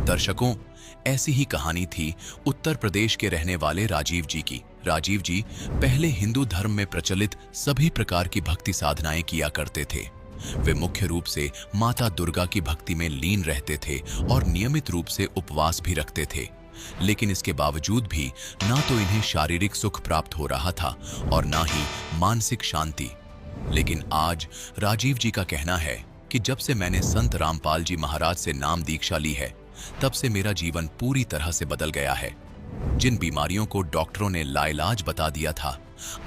दर्शकों, ऐसी ही कहानी थी उत्तर प्रदेश के रहने वाले राजीव जी की। राजीव जी पहले हिंदू धर्म में प्रचलित सभी प्रकार की भक्ति साधनाएं किया करते थे। वे मुख्य रूप से माता दुर्गा की भक्ति में लीन रहते थे और नियमित रूप से उपवास भी रखते थे। लेकिन इसके बावजूद भी ना तो इन्हें शारीरिक सुख प्राप्त हो रहा था और ना ही मानसिक शांति। लेकिन आज राजीव जी का कहना है कि जब से मैंने संत रामपाल जी महाराज से नाम दीक्षा ली है, तब से मेरा जीवन पूरी तरह से बदल गया है। जिन बीमारियों को डॉक्टरों ने लाइलाज बता दिया था,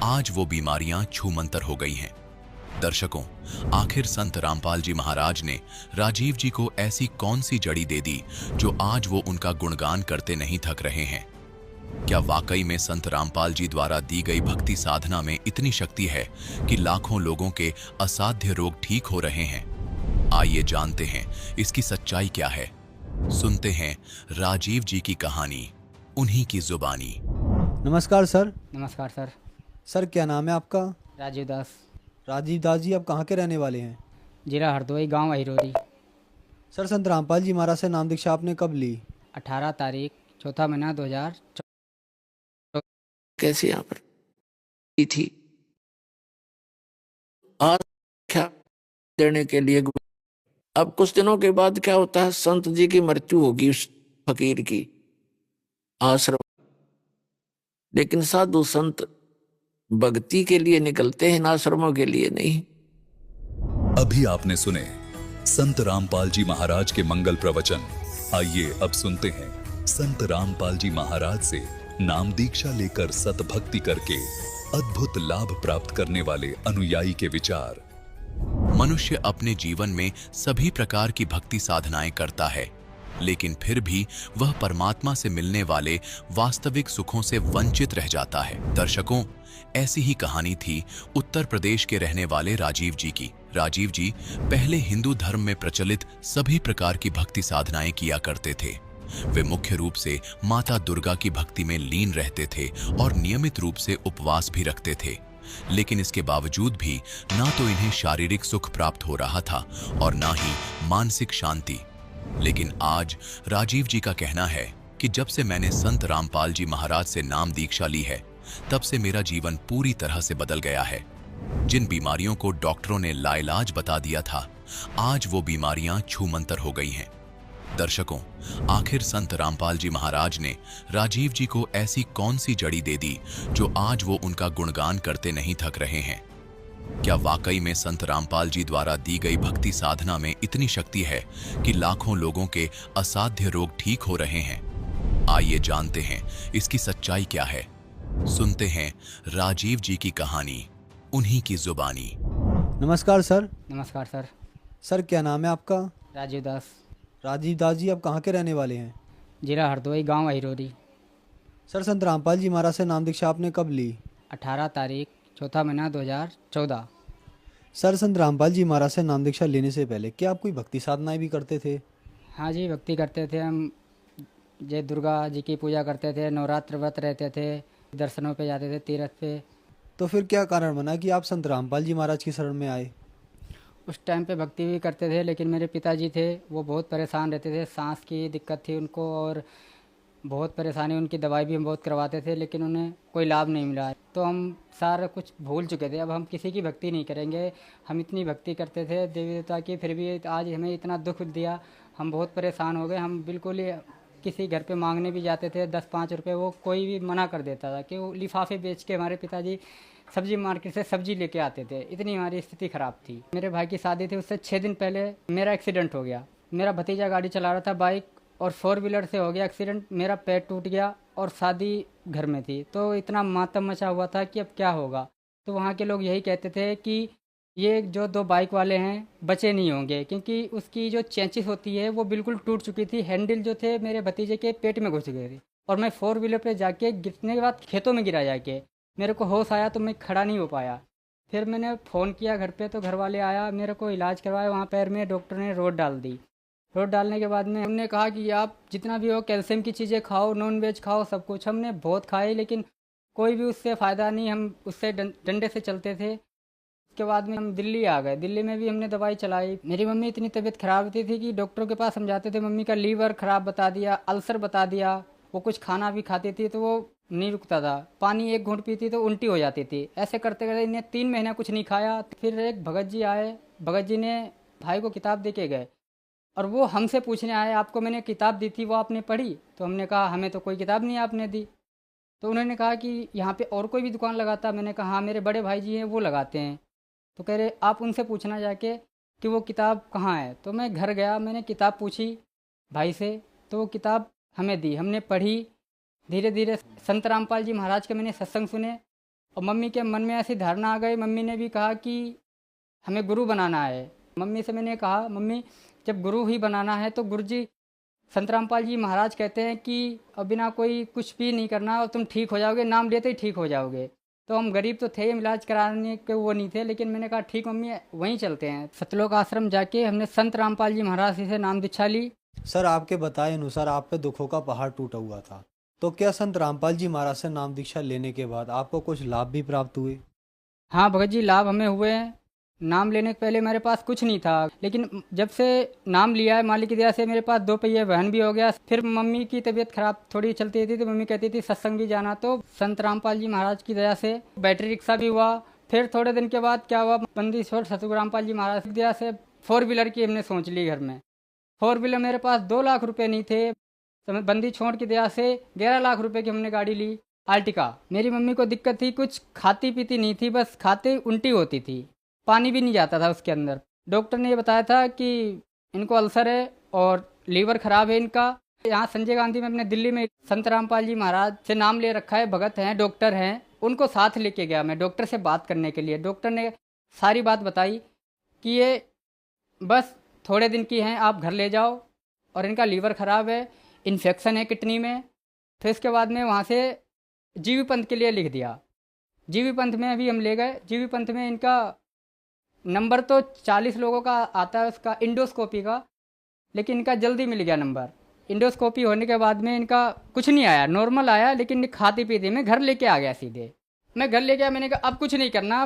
आज वो बीमारियां छूमंतर हो गई हैं। दर्शकों, आखिर संत रामपाल जी महाराज ने राजीव जी को ऐसी कौन सी जड़ी दे दी जो आज वो उनका गुणगान करते नहीं थक रहे हैं? क्या वाकई में संत रामपाल जी द्वारा दी गई भक्ति साधना में इतनी शक्ति है कि लाखों लोगों के असाध्य रोग ठीक हो रहे हैं? आइए जानते हैं इसकी सच्चाई क्या है। सुनते हैं राजीव जी की कहानी, उन्हीं की जुबानी। नमस्कार सर। नमस्कार सर। सर क्या नाम है आपका? राजीव दास। राजीव दास जी, आप कहाँ के रहने वाले हैं? जिला हरदोई, गांव अहिरोरी। सर, संत रामपाल जी महाराज से नाम दीक्षा आपने कब ली? 18 तारीख, चौथा महीना 2014। कैसे यहाँ पर थी आज क्या देने के लिए। अब कुछ दिनों के बाद क्या होता है, संत जी की मृत्यु होगी उस फकीर की आश्रम। लेकिन साधु संत भक्ति के लिए निकलते हैं, आश्रमों के लिए नहीं। अभी आपने सुने संत रामपाल जी महाराज के मंगल प्रवचन। आइए अब सुनते हैं संत रामपाल जी महाराज से नाम दीक्षा लेकर सतभक्ति करके अद्भुत लाभ प्राप्त करने वाले अनुयायी के विचार। मनुष्य अपने जीवन में सभी प्रकार की भक्ति साधनाएं करता है, लेकिन फिर भी वह परमात्मा से मिलने वाले वास्तविक सुखों से वंचित रह जाता है। दर्शकों, ऐसी ही कहानी थी उत्तर प्रदेश के रहने वाले राजीव जी की। राजीव जी पहले हिंदू धर्म में प्रचलित सभी प्रकार की भक्ति साधनाएं किया करते थे। वे मुख्य रूप से माता दुर्गा की भक्ति में लीन रहते थे और नियमित रूप से उपवास भी रखते थे। लेकिन इसके बावजूद भी ना तो इन्हें शारीरिक सुख प्राप्त हो रहा था और ना ही मानसिक शांति। लेकिन आज राजीव जी का कहना है कि जब से मैंने संत रामपाल जी महाराज से नाम दीक्षा ली है, तब से मेरा जीवन पूरी तरह से बदल गया है। जिन बीमारियों को डॉक्टरों ने लाइलाज बता दिया था, आज वो बीमारियां छूमंतर हो गई हैं। दर्शकों, आखिर संत रामपाल जी महाराज ने राजीव जी को ऐसी कौन सी जड़ी दे दी जो आज वो उनका गुणगान करते नहीं थक रहे हैं? क्या वाकई में संत रामपाल जी द्वारा दी गई भक्ति साधना में इतनी शक्ति है कि लाखों लोगों के असाध्य रोग ठीक हो रहे हैं? आइए जानते हैं इसकी सच्चाई क्या है। सुनते हैं राजीव जी की कहानी, उन्हीं की जुबानी। नमस्कार सर। नमस्कार सर। सर क्या नाम है आपका? राजीव दास। राजीव दास जी, आप कहाँ के रहने वाले हैं? जिला हरदोई, गांव अहिरोरी। सर, संत रामपाल जी महाराज से नाम दीक्षा आपने कब ली? 18 तारीख, चौथा महीना 2014। सर, संत रामपाल जी महाराज से नाम दीक्षा लेने से पहले क्या आप कोई भक्ति साधनाएं भी करते थे? हाँ जी, भक्ति करते थे हम। जय दुर्गा जी की पूजा करते थे, नवरात्र व्रत रहते थे, दर्शनों पे जाते थे, तीर्थ पे। तो फिर क्या कारण बना कि आप संत रामपाल जी महाराज की शरण में आए? उस टाइम पे भक्ति भी करते थे, लेकिन मेरे पिताजी थे वो बहुत परेशान रहते थे। सांस की दिक्कत थी उनको और बहुत परेशानी, उनकी दवाई भी हम बहुत करवाते थे, लेकिन उन्हें कोई लाभ नहीं मिला। तो हम सारा कुछ भूल चुके थे। अब हम किसी की भक्ति नहीं करेंगे। हम इतनी भक्ति करते थे देवी देवता की, फिर भी आज हमें इतना दुख दिया। हम बहुत परेशान हो गए। हम बिल्कुल ही किसी घर पे मांगने भी जाते थे 10-5 रुपये, वो कोई भी मना कर देता था कि वो लिफाफे बेच के हमारे पिताजी सब्जी मार्केट से सब्जी लेके आते थे। इतनी हमारी स्थिति ख़राब थी। मेरे भाई की शादी थी, उससे 6 दिन पहले मेरा एक्सीडेंट हो गया। मेरा भतीजा गाड़ी चला रहा था बाइक, और 4 व्हीलर से हो गया एक्सीडेंट। मेरा पैर टूट गया और शादी घर में थी, तो इतना मातम मचा हुआ था कि अब क्या होगा। तो वहाँ के लोग यही कहते थे कि ये जो 2 बाइक वाले हैं बचे नहीं होंगे, क्योंकि उसकी जो चेंचिस होती है वो बिल्कुल टूट चुकी थी। हैंडल जो थे मेरे भतीजे के पेट में घुस गए थे, और मैं 4 व्हीलर पे जाके गिरने के बाद खेतों में गिरा जाके। मेरे को होश आया तो मैं खड़ा नहीं हो पाया। फिर मैंने फ़ोन किया घर पे, तो घर वाले आया, मेरे को इलाज करवाया। वहाँ पैर में डॉक्टर ने रोड डाल दी। रोड डालने के बाद में उन्होंने कहा कि आप जितना भी हो कैल्शियम की चीज़ें खाओ, नॉन वेज खाओ, सब कुछ। हमने बहुत खाए, लेकिन कोई भी उससे फ़ायदा नहीं। हम उससे डंडे से चलते थे। उसके बाद में हम दिल्ली आ गए। दिल्ली में भी हमने दवाई चलाई। मेरी मम्मी इतनी तबीयत खराब होती थी कि डॉक्टरों के पास हम जाते थे, मम्मी का लीवर खराब बता दिया, अल्सर बता दिया। वो कुछ खाना भी खाती थी तो वो नहीं रुकता था, पानी एक घूंट पीती तो उल्टी हो जाती थी। ऐसे करते करते इन्हें 3 महीना कुछ नहीं खाया। फिर एक भगत जी आए, भगत जी ने भाई को किताब दे के गए और वो हमसे पूछने आए, आपको मैंने किताब दी थी वो आपने पढ़ी? तो हमने कहा हमें तो कोई किताब नहीं आपने दी। तो उन्होंने कहा कि यहाँ पे और कोई भी दुकान लगाता? मैंने कहा हाँ, मेरे बड़े भाई जी हैं वो लगाते हैं। तो कह रहे आप उनसे पूछना जाके कि वो किताब कहाँ है। तो मैं घर गया, मैंने किताब पूछी भाई से, तो वो किताब हमें दी, हमने पढ़ी। धीरे धीरे संत रामपाल जी महाराज के मैंने सत्संग सुने और मम्मी के मन में ऐसी धारणा आ गई। मम्मी ने भी कहा कि हमें गुरु बनाना है। मम्मी से मैंने कहा मम्मी जब गुरु ही बनाना है तो गुरु जी संत रामपाल जी महाराज कहते हैं कि अब बिना कोई कुछ भी नहीं करना और तुम ठीक हो जाओगे, नाम लेते ही ठीक हो जाओगे। तो हम गरीब तो थे, इलाज कराने के वो नहीं थे, लेकिन मैंने कहा ठीक मम्मी वहीं चलते हैं। सतलोक आश्रम जाके हमने संत रामपाल जी महाराज से नाम दीक्षा ली। सर आपके बताए अनुसार आप पे दुखों का पहाड़ टूटा हुआ था, तो क्या संत रामपाल जी महाराज से नाम दीक्षा लेने के बाद आपको कुछ लाभ भी प्राप्त हुए? हाँ भगत जी, लाभ हमें हुए हैं। नाम लेने के पहले मेरे पास कुछ नहीं था, लेकिन जब से नाम लिया है मालिक की दया से मेरे पास 2 पहिए वाहन भी हो गया। फिर मम्मी की तबीयत खराब थोड़ी चलती थी तो मम्मी कहती थी सत्संग भी जाना, तो संत रामपाल जी महाराज की दया से बैटरी रिक्शा भी हुआ। फिर थोड़े दिन के बाद क्या हुआ, बंदी छोड़ सतगुरु रामपाल जी महाराज की दया से 4 व्हीलर की हमने सोच ली घर में। 4 व्हीलर मेरे पास 2 लाख रुपए नहीं थे, तो मैं बंदी छोड़ की दया से 11 लाख रुपए की हमने गाड़ी ली, आर्टिका। मेरी मम्मी को दिक्कत थी, कुछ खाती पीती नहीं थी, बस खाते उल्टी होती थी, पानी भी नहीं जाता था उसके अंदर। डॉक्टर ने ये बताया था कि इनको अल्सर है और लीवर खराब है इनका। यहाँ संजय गांधी में अपने दिल्ली में संत रामपाल जी महाराज से नाम ले रखा है, भगत हैं, डॉक्टर हैं, उनको साथ लेके गया मैं डॉक्टर से बात करने के लिए। डॉक्टर ने सारी बात बताई कि ये बस थोड़े दिन की हैं, आप घर ले जाओ, और इनका लीवर ख़राब है, इन्फेक्शन है किडनी में। फिर इसके बाद में वहाँ से जीवी पंथ के लिए लिख दिया। जीवी पंथ में अभी हम ले गए। जीवी पंथ में इनका नंबर तो 40 लोगों का आता है उसका इंडोस्कोपी का, लेकिन इनका जल्दी मिल गया नंबर। इंडोस्कोपी होने के बाद में इनका कुछ नहीं आया, नॉर्मल आया, लेकिन खाती पीती मैं घर लेके आ गया सीधे। मैं घर ले गया, मैंने कहा अब कुछ नहीं करना,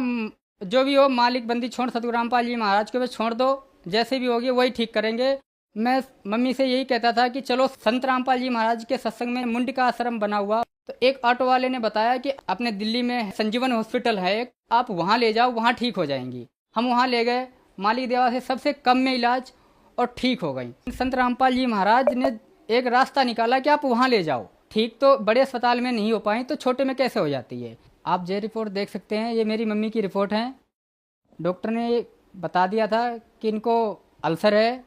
जो भी हो मालिक बंदी छोड़ सतगुरु रामपाल जी महाराज के बस छोड़ दो, जैसे भी होगी वही ठीक करेंगे। मैं मम्मी से यही कहता था कि चलो संत रामपाल जी महाराज के सत्संग में मुंडी का आश्रम बना हुआ, तो एक ऑटो वाले ने बताया कि अपने दिल्ली में संजीवन हॉस्पिटल है एक, आप वहाँ ले जाओ, वहाँ ठीक हो जाएंगी। हम वहाँ ले गए, मालिक देवा से सबसे कम में इलाज और ठीक हो गई। संत रामपाल जी महाराज ने एक रास्ता निकाला कि आप वहाँ ले जाओ, ठीक तो बड़े अस्पताल में नहीं हो पाई तो छोटे में कैसे हो जाती है। आप ये रिपोर्ट देख सकते हैं, ये मेरी मम्मी की रिपोर्ट है। डॉक्टर ने बता दिया था कि इनको अल्सर है,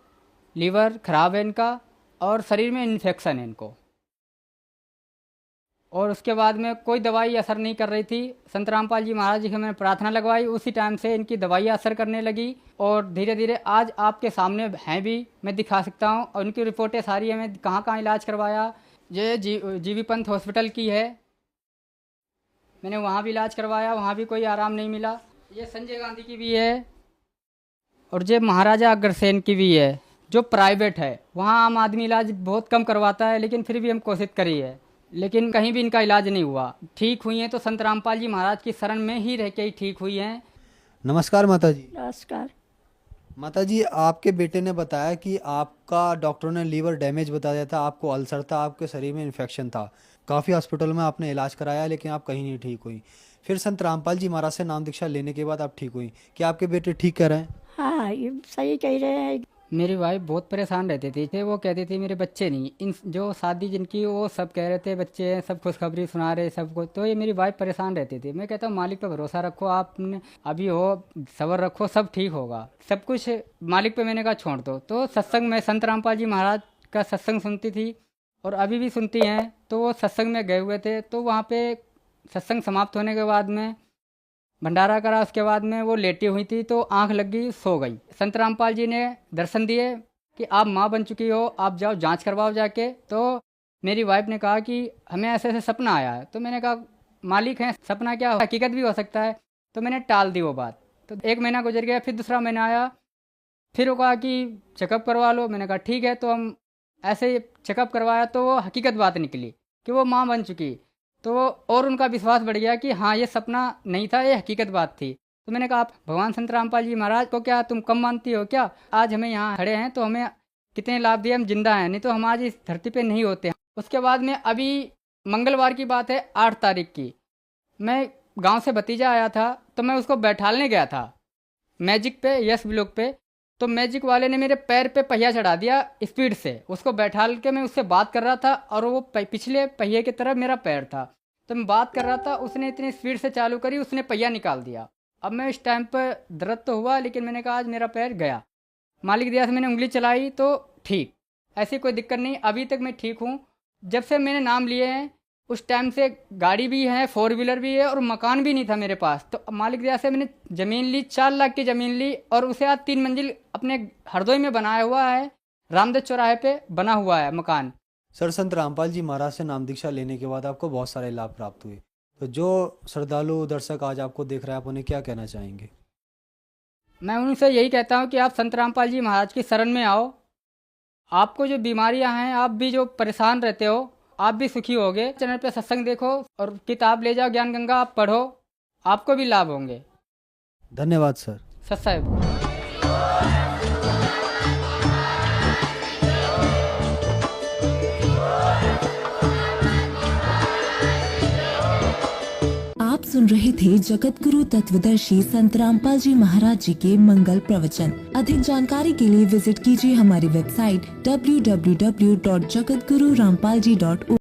लीवर खराब है इनका, और शरीर में इन्फेक्शन है इनको। और उसके बाद में कोई दवाई असर नहीं कर रही थी। संत रामपाल जी महाराज जी की मैंने प्रार्थना लगवाई, उसी टाइम से इनकी दवाई असर करने लगी, और धीरे धीरे आज आपके सामने हैं भी, मैं दिखा सकता हूँ। और उनकी रिपोर्टें सारी है, मैं कहाँ कहाँ इलाज करवाया। ये जीवी पंथ हॉस्पिटल की है, मैंने वहाँ भी इलाज करवाया, वहाँ भी कोई आराम नहीं मिला। ये संजय गांधी की भी है, और ये महाराजा अग्रसेन की भी है जो प्राइवेट है। वहाँ आम आदमी इलाज बहुत कम करवाता है, लेकिन फिर भी हम कोशिश करी है, लेकिन कहीं भी इनका इलाज नहीं हुआ। ठीक हुई हैं तो संत रामपाल जी महाराज की शरण में ही रह के ही ठीक हुई हैं। नमस्कार माता जी। नमस्कार। माता जी, आपके बेटे ने बताया कि आपका डॉक्टरों ने लीवर डैमेज बता दिया था, आपको अल्सर था, आपके शरीर में इन्फेक्शन था, काफ़ी हॉस्पिटल में आपने इलाज कराया लेकिन आप कहीं नहीं ठीक हुई। फिर संत रामपाल जी महाराज से नाम दीक्षा लेने के बाद आप ठीक हुई। क्या आपके बेटे ठीक कह रहे हैं? हाँ, ये सही कह रहे हैं। मेरी वाइफ बहुत परेशान रहती थी, वो कहती थी मेरे बच्चे नहीं, इन जो शादी जिनकी वो सब कह रहे थे बच्चे हैं, सब खुशखबरी सुना रहे सबको, तो ये मेरी वाइफ परेशान रहती थी। मैं कहता हूँ मालिक पे भरोसा रखो, आपने अभी हो सबर रखो, सब ठीक होगा, सब कुछ मालिक पे मैंने कहा छोड़ दो। तो सत्संग में संत रामपाल जी महाराज का सत्संग सुनती थी और अभी भी सुनती हैं। तो वो सत्संग में गए हुए थे, तो वहाँ पे सत्संग समाप्त होने के बाद में भंडारा करा, उसके बाद में वो लेटी हुई थी तो आंख लग गई, सो गई। संत रामपाल जी ने दर्शन दिए कि आप माँ बन चुकी हो, आप जाओ जांच करवाओ जाके। तो मेरी वाइफ ने कहा कि हमें ऐसे ऐसे सपना आया है। तो मैंने कहा मालिक हैं, सपना क्या हकीकत भी हो सकता है, तो मैंने टाल दी वो बात। तो 1 महीना गुजर गया, फिर दूसरा महीना आया, फिर वो कहा कि चेकअप करवा लो। मैंने कहा ठीक है। तो हम ऐसे चेकअप करवाया तो वो हकीकत बात निकली कि वो माँ बन चुकी। तो और उनका विश्वास बढ़ गया कि हाँ ये सपना नहीं था, ये हकीकत बात थी। तो मैंने कहा आप भगवान संत रामपाल जी महाराज को क्या तुम कम मानती हो क्या? आज हमें यहाँ खड़े हैं तो हमें कितने लाभ दिए, हम जिंदा हैं, नहीं तो हम आज इस धरती पे नहीं होते। उसके बाद में अभी मंगलवार की बात है, 8 तारीख की, मैं गांव से भतीजा आया था तो मैं उसको बैठालने गया था मैजिक पे, यस ब्लॉक पे। तो मैजिक वाले ने मेरे पैर पे पहिया चढ़ा दिया स्पीड से, उसको बैठाल के मैं उससे बात कर रहा था और वो पिछले पहिए की तरफ मेरा पैर था। तो मैं बात कर रहा था, उसने इतनी स्पीड से चालू करी, उसने पहिया निकाल दिया। अब मैं इस टाइम पर दर्द तो हुआ, लेकिन मैंने कहा आज मेरा पैर गया। मालिक की दया से मैंने उंगली चलाई तो ठीक, ऐसी कोई दिक्कत नहीं, अभी तक मैं ठीक हूँ। जब से मैंने नाम लिए हैं उस टाइम से गाड़ी भी है, 4 व्हीलर भी है और मकान भी नहीं था मेरे पास। तो मालिक की दया से मैंने ज़मीन ली, 4 लाख की ज़मीन ली और उसे आज 3 मंजिल अपने हरदोई में बनाया हुआ है, रामदेव चौराहे पे बना हुआ है मकान। सर, संत रामपाल जी महाराज से नाम दीक्षा लेने के बाद आपको बहुत सारे लाभ प्राप्त हुए, तो जो श्रद्धालु दर्शक आज आपको देख रहे हैं, आप उन्हें क्या कहना चाहेंगे? मैं उनसे यही कहता हूँ कि आप संत रामपाल जी महाराज की शरण में आओ। आपको जो बीमारियां हैं, आप भी जो परेशान रहते हो, आप भी सुखी होगे। चैनल पे सत्संग देखो और किताब ले जाओ, ज्ञान गंगा आप पढ़ो, आपको भी लाभ होंगे। धन्यवाद सर। सत साहिब। आप सुन रहे थे जगत गुरु तत्वदर्शी संत रामपाल जी महाराज जी के मंगल प्रवचन। अधिक जानकारी के लिए विजिट कीजिए हमारी वेबसाइट www.jagatgururampalji.org।